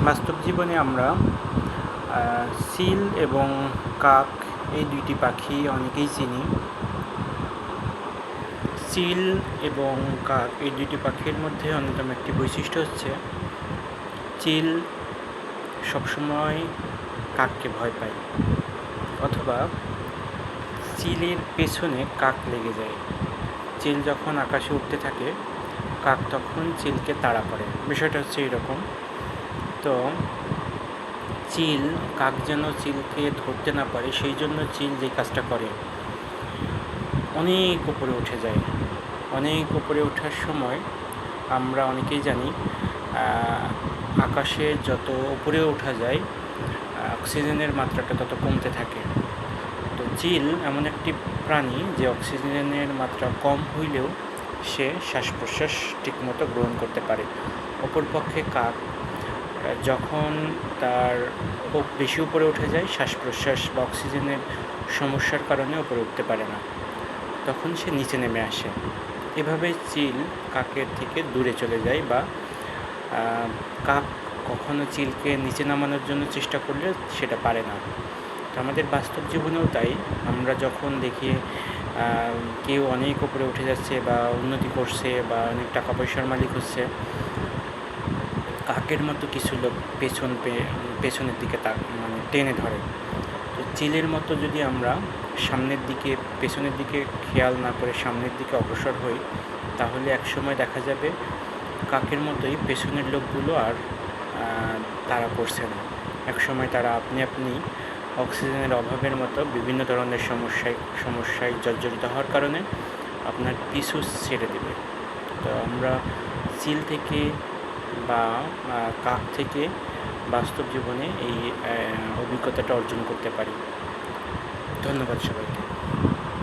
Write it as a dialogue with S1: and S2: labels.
S1: বাস্তব জীবনে আমরা চিল এবং কাক এই দুইটি পাখি অনেকেই চিনি। চিল এবং কাক এই দুইটি পাখির মধ্যে অন্যতম একটি বৈশিষ্ট্য হচ্ছে চিল সবসময় কাককে ভয় পায়, অথবা চিলের পেছনে কাক লেগে যায়। চিল যখন আকাশে উঠতে থাকে, কাক তখন চিলকে তাড়া করে। বিষয়টা হচ্ছে এরকম। তো কাক যেন চিলকে ধরতে না পারে, সেই জন্য চিল যে কাজটা করে, অনেক উপরে উঠে যায়। অনেক উপরে ওঠার সময় আমরা অনেকেই জানি আকাশে যত উপরে ওঠা যায় অক্সিজেনের মাত্রাটা তত কমতে থাকে। তো চিল এমন একটি প্রাণী যে অক্সিজেনের মাত্রা কম হইলেও সে শ্বাস প্রশ্বাস ঠিকমতো গ্রহণ করতে পারে। অপরপক্ষে কাক যখন তার বেশি উপরে উঠে যায়, শ্বাস প্রশ্বাস বা অক্সিজেনের সমস্যার কারণে উপরে উঠতে পারে না, তখন সে নিচে নেমে আসে। এভাবে চিল কাকের থেকে দূরে চলে যায়, বা কাক কখনো চিলকে নিচে নামানোর জন্য চেষ্টা করলে সেটা পারে না। তো আমাদের বাস্তব জীবনেও তাই। আমরা যখন দেখি কেউ অনেক উপরে উঠে যাচ্ছে বা উন্নতি করছে বা অনেক টাকা পয়সার মালিক হচ্ছে, কাকের মতো কিছু লোক পেছনের দিকে টেনে ধরে। তো চিলের মতো যদি আমরা পেছনের দিকে খেয়াল না করে সামনের দিকে অগ্রসর হই, তাহলে একসময় দেখা যাবে কাকের মতোই পেছনের লোকগুলো আর তারা করছে না। একসময় তারা আপনি অক্সিজেনের অভাবের মতো বিভিন্ন ধরনের সমস্যায় জর্জরিত হওয়ার কারণে আপনার পিছু ছেড়ে দেবে। তো আমরা চিল থেকে বা কাক থেকে বাস্তব জীবনে এই অভিজ্ঞতাটা অর্জন করতে পারি। ধন্যবাদ সবাইকে।